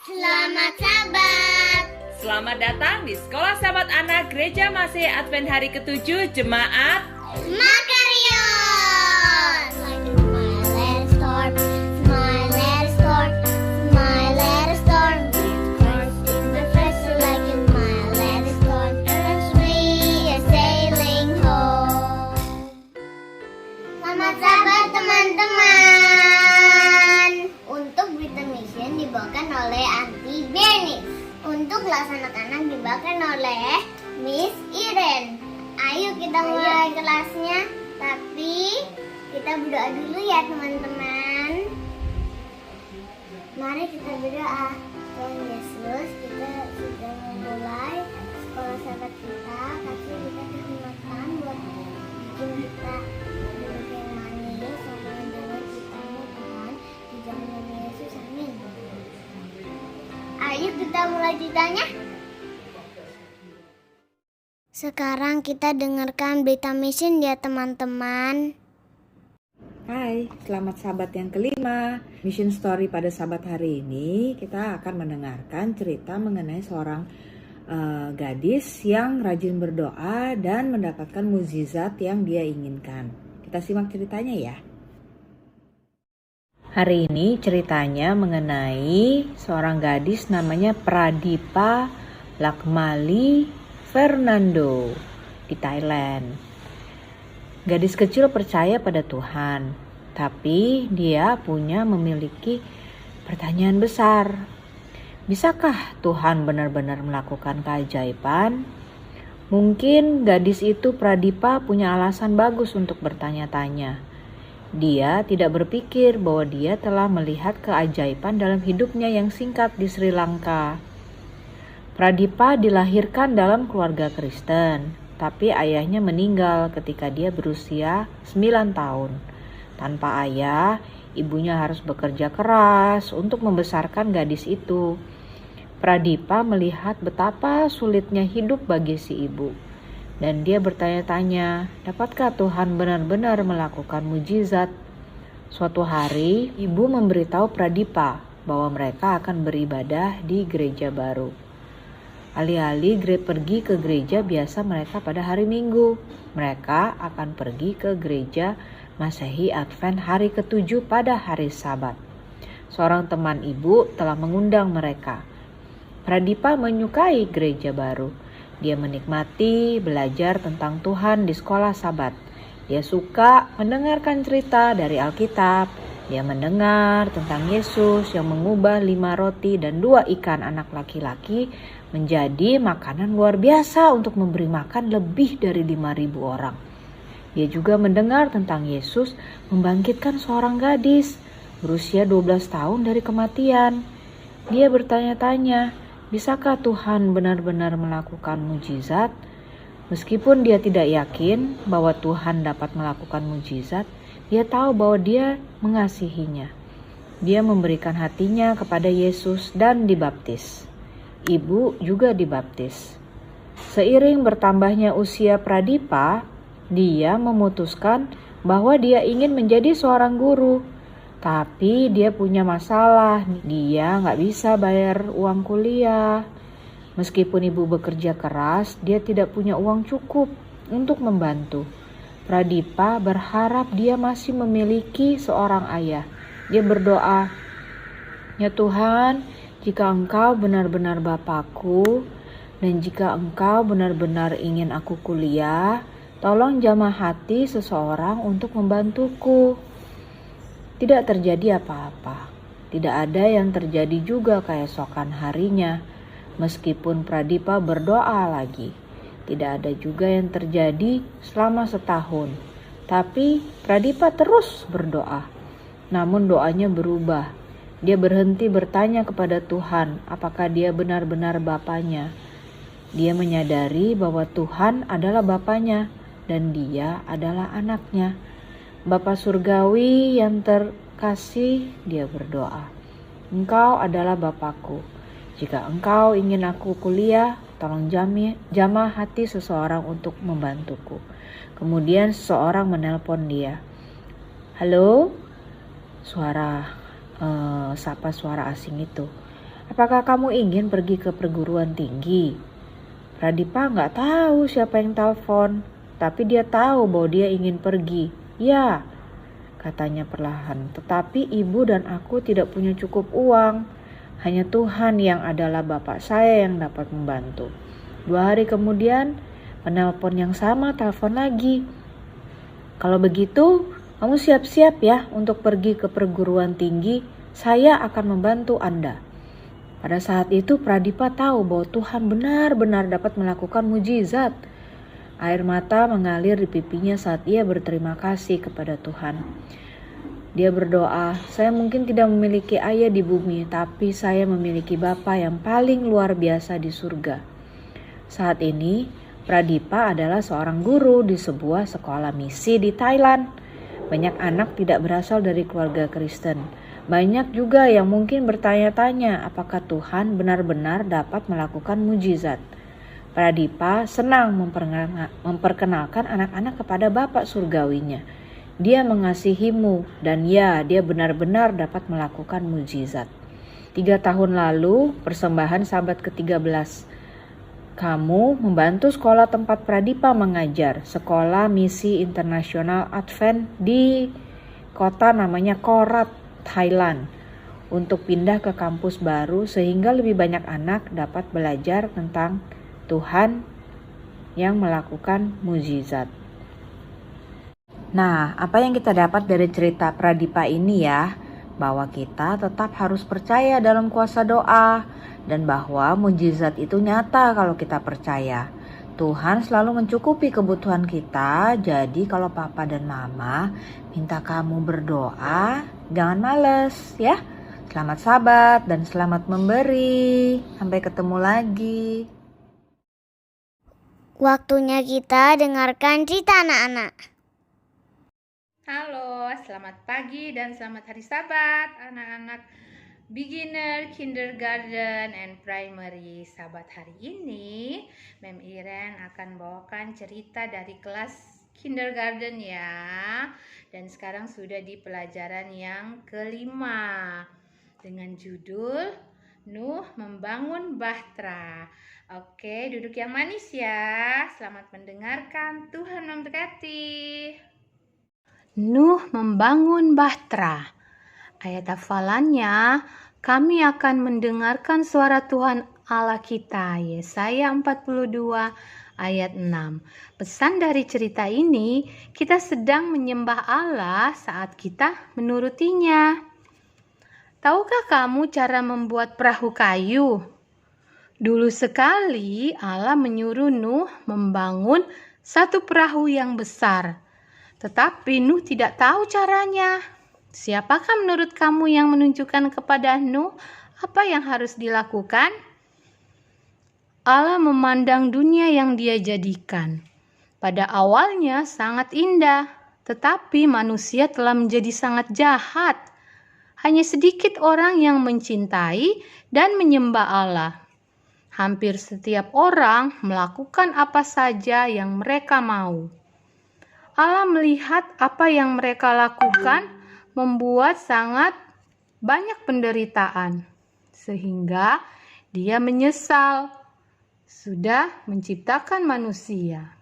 Selamat Sabat. Selamat datang di Sekolah Sahabat Anak Gereja Masehi Advent hari ke-7 Jemaat Makarion. Like a smile storm, smile storm, smile storm. With Christ in the flesh, like a smile storm, as we are sailing home. Selamat Sabat teman-teman. Untuk Britain Mission dibawakan oleh Auntie Bernice. Untuk kelas anak-anak dibawakan oleh Miss Iren. Ayo kita mulai kelasnya, tapi kita berdoa dulu ya teman-teman. Mari kita berdoa. Tuhan Yesus, kita sudah memulai sekolah sahabat kita. Kasih kita kesempatan buat bikin kita hidup yang manis sama mendengar kitanya Tuhan. Di dalam nama Yesus, amin. Ayo kita mulai ceritanya. Sekarang kita dengarkan berita mission ya teman-teman. Hai, selamat sahabat yang kelima. Mission story pada sahabat hari ini kita akan mendengarkan cerita mengenai seorang gadis yang rajin berdoa dan mendapatkan mukjizat yang dia inginkan. Kita simak ceritanya ya. Hari ini ceritanya mengenai seorang gadis namanya Pradipa Lakmali Fernando di Thailand. Gadis kecil percaya pada Tuhan, tapi dia memiliki pertanyaan besar. Bisakah Tuhan benar-benar melakukan keajaiban? Mungkin gadis itu Pradipa punya alasan bagus untuk bertanya-tanya. Dia tidak berpikir bahwa dia telah melihat keajaiban dalam hidupnya yang singkat di Sri Lanka. Pradipa dilahirkan dalam keluarga Kristen, tapi ayahnya meninggal ketika dia berusia 9 tahun. Tanpa ayah, ibunya harus bekerja keras untuk membesarkan gadis itu. Pradipa melihat betapa sulitnya hidup bagi si ibu. Dan dia bertanya-tanya, dapatkah Tuhan benar-benar melakukan mukjizat? Suatu hari, ibu memberitahu Pradipa bahwa mereka akan beribadah di gereja baru. Alih-alih pergi ke gereja biasa mereka pada hari Minggu, mereka akan pergi ke gereja Masehi Advent hari ke-7 pada hari Sabat. Seorang teman ibu telah mengundang mereka. Pradipa menyukai gereja baru. Dia menikmati belajar tentang Tuhan di sekolah Sabat. Dia suka mendengarkan cerita dari Alkitab. Dia mendengar tentang Yesus yang mengubah 5 roti dan 2 ikan anak laki-laki menjadi makanan luar biasa untuk memberi makan lebih dari 5.000 orang. Dia juga mendengar tentang Yesus membangkitkan seorang gadis berusia 12 tahun dari kematian. Dia bertanya-tanya, bisakah Tuhan benar-benar melakukan mukjizat? Meskipun dia tidak yakin bahwa Tuhan dapat melakukan mukjizat, dia tahu bahwa dia mengasihinya. Dia memberikan hatinya kepada Yesus dan dibaptis. Ibu juga dibaptis. Seiring bertambahnya usia Pradipa, dia memutuskan bahwa dia ingin menjadi seorang guru. Tapi dia punya masalah, dia gak bisa bayar uang kuliah. Meskipun ibu bekerja keras, dia tidak punya uang cukup untuk membantu. Pradipa berharap dia masih memiliki seorang ayah. Dia berdoa, ya Tuhan, jika Engkau benar-benar Bapakku, dan jika Engkau benar-benar ingin aku kuliah, tolong jamah hati seseorang untuk membantuku. Tidak terjadi apa-apa. Tidak ada yang terjadi juga keesokan harinya. Meskipun Pradipa berdoa lagi, tidak ada juga yang terjadi selama setahun. Tapi Pradipa terus berdoa. Namun doanya berubah. Dia berhenti bertanya kepada Tuhan apakah dia benar-benar Bapaknya. Dia menyadari bahwa Tuhan adalah Bapaknya dan dia adalah anaknya. Bapa surgawi yang terkasih, dia berdoa, Engkau adalah Bapakku. Jika Engkau ingin aku kuliah, tolong jamah hati seseorang untuk membantuku. Kemudian seseorang menelpon dia. Halo? Sapa suara asing itu. apakah kamu ingin pergi ke perguruan tinggi? Pradipa nggak tahu siapa yang telepon, tapi dia tahu bahwa dia ingin pergi. Ya, katanya perlahan, tetapi ibu dan aku tidak punya cukup uang. Hanya Tuhan yang adalah bapak saya yang dapat membantu. 2 hari kemudian, penelpon yang sama telepon lagi. Kalau begitu, kamu siap-siap ya untuk pergi ke perguruan tinggi. Saya akan membantu Anda. Pada saat itu Pradipa tahu bahwa Tuhan benar-benar dapat melakukan mujizat. Air mata mengalir di pipinya saat ia berterima kasih kepada Tuhan. Dia berdoa, saya mungkin tidak memiliki ayah di bumi, tapi saya memiliki Bapa yang paling luar biasa di surga. Saat ini, Pradipa adalah seorang guru di sebuah sekolah misi di Thailand. Banyak anak tidak berasal dari keluarga Kristen. Banyak juga yang mungkin bertanya-tanya apakah Tuhan benar-benar dapat melakukan mujizat. Pradipa senang memperkenalkan anak-anak kepada Bapa surgawinya. Dia mengasihimu dan ya, dia benar-benar dapat melakukan mujizat. 3 tahun lalu, persembahan sahabat ke-13. Kamu membantu sekolah tempat Pradipa mengajar, sekolah misi internasional Advent di kota namanya Korat, Thailand, untuk pindah ke kampus baru sehingga lebih banyak anak dapat belajar tentang Tuhan yang melakukan mujizat. Nah, apa yang kita dapat dari cerita Pradipa ini ya? Bahwa kita tetap harus percaya dalam kuasa doa dan bahwa mujizat itu nyata kalau kita percaya. Tuhan selalu mencukupi kebutuhan kita, jadi kalau papa dan mama minta kamu berdoa, jangan males ya. Selamat sahabat dan selamat memberi. Sampai ketemu lagi. Waktunya kita dengarkan cerita anak-anak. Halo, selamat pagi dan selamat hari Sabat anak-anak beginner, kindergarten, and primary. Sahabat, hari ini Mem Iren akan bawakan cerita dari kelas kindergarten ya. Dan sekarang sudah di pelajaran yang kelima dengan judul Nuh Membangun Bahtera. Oke, duduk yang manis ya. Selamat mendengarkan, Tuhan memberkati. Nuh membangun Bahtera. Ayat hafalannya, kami akan mendengarkan suara Tuhan Allah kita. Yesaya 42 ayat 6. Pesan dari cerita ini, kita sedang menyembah Allah saat kita menurutinya. Tahukah kamu cara membuat perahu kayu? Dulu sekali Allah menyuruh Nuh membangun satu perahu yang besar. Tetapi Nuh tidak tahu caranya. Siapakah menurut kamu yang menunjukkan kepada Nuh apa yang harus dilakukan? Allah memandang dunia yang Dia jadikan. Pada awalnya sangat indah, tetapi manusia telah menjadi sangat jahat. Hanya sedikit orang yang mencintai dan menyembah Allah. Hampir setiap orang melakukan apa saja yang mereka mau. Allah melihat apa yang mereka lakukan membuat sangat banyak penderitaan, sehingga Dia menyesal sudah menciptakan manusia.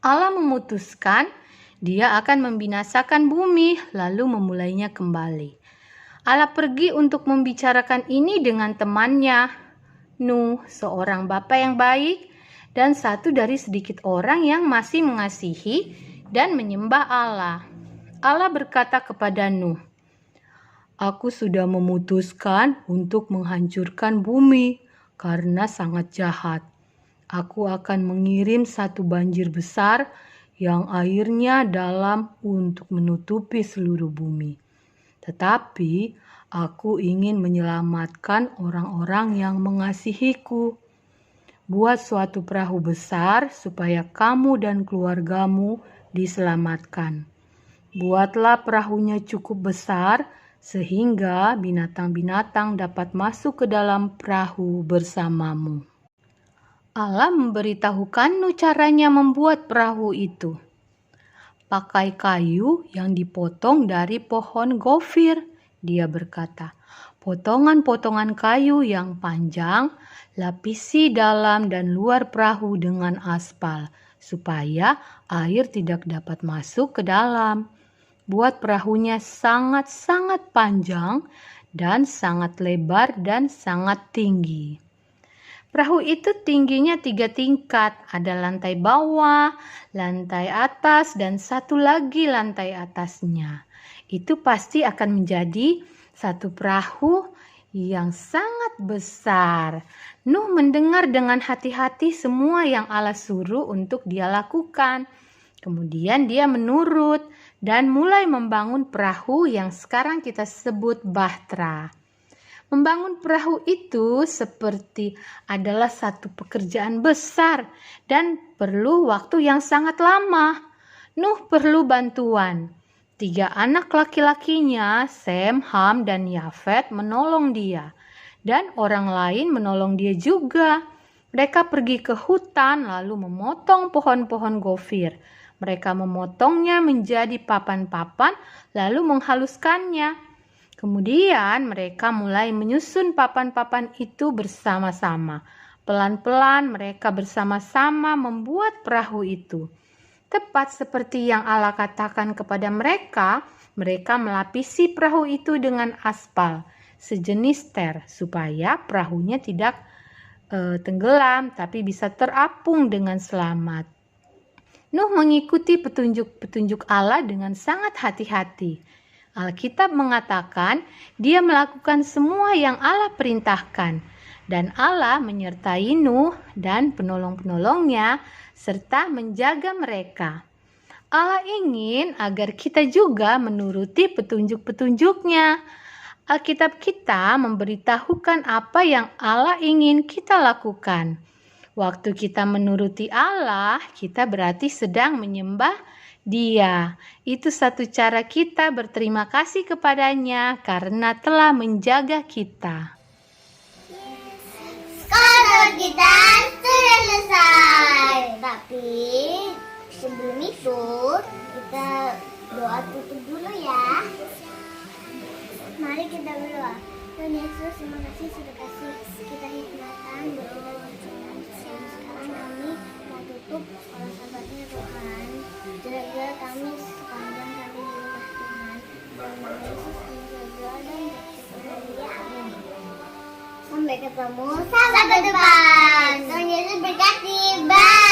Allah memutuskan Dia akan membinasakan bumi, lalu memulainya kembali. Allah pergi untuk membicarakan ini dengan temannya, Nuh, seorang bapa yang baik, dan satu dari sedikit orang yang masih mengasihi dan menyembah Allah. Allah berkata kepada Nuh, "Aku sudah memutuskan untuk menghancurkan bumi karena sangat jahat. Aku akan mengirim satu banjir besar yang airnya dalam untuk menutupi seluruh bumi. Tetapi aku ingin menyelamatkan orang-orang yang mengasihiku. Buat suatu perahu besar supaya kamu dan keluargamu diselamatkan. Buatlah perahunya cukup besar sehingga binatang-binatang dapat masuk ke dalam perahu bersamamu." Allah memberitahukan Nuh caranya membuat perahu itu. Pakai kayu yang dipotong dari pohon gofir, Dia berkata. potongan-potongan kayu yang panjang, lapisi dalam dan luar perahu dengan aspal, supaya air tidak dapat masuk ke dalam. Buat perahunya sangat-sangat panjang dan sangat lebar dan sangat tinggi. Perahu itu tingginya 3 tingkat, ada lantai bawah, lantai atas, dan satu lagi lantai atasnya. Itu pasti akan menjadi satu perahu yang sangat besar. Nuh mendengar dengan hati-hati semua yang Allah suruh untuk dia lakukan. Kemudian dia menurut dan mulai membangun perahu yang sekarang kita sebut bahtera. Membangun perahu itu seperti adalah satu pekerjaan besar dan perlu waktu yang sangat lama. Nuh perlu bantuan. 3 anak laki-lakinya, Sem, Ham, dan Yafet menolong dia. Dan orang lain menolong dia juga. Mereka pergi ke hutan lalu memotong pohon-pohon gofir. Mereka memotongnya menjadi papan-papan lalu menghaluskannya. Kemudian mereka mulai menyusun papan-papan itu bersama-sama. Pelan-pelan mereka bersama-sama membuat perahu itu. Tepat seperti yang Allah katakan kepada mereka, mereka melapisi perahu itu dengan aspal, sejenis ter, supaya perahunya tidak tenggelam tapi bisa terapung dengan selamat. Nuh mengikuti petunjuk-petunjuk Allah dengan sangat hati-hati. Alkitab mengatakan dia melakukan semua yang Allah perintahkan dan Allah menyertai Nuh dan penolong-penolongnya serta menjaga mereka. Allah ingin agar kita juga menuruti petunjuk-petunjuknya. Alkitab kita memberitahukan apa yang Allah ingin kita lakukan. Waktu kita menuruti Allah, kita berarti sedang menyembah Dia. Itu satu cara kita berterima kasih kepadanya karena telah menjaga kita. Sekarang kita sudah selesai. Tapi sebelum itu kita doa tutup dulu ya. Mari kita berdoa. Tuhan Yesus, terima kasih sudah kasih kita hikmatan berdoa. Sekarang kami mau tutup sekolah sahabatnya Tuhan. Jaga kami sepanjang kami di rumah Tuhan. Dalam nama Yesus kami berdoa dan bersyukur. Amin. Sampai ketemu sahabat depan. Tuhan Yesus berkati. Bye.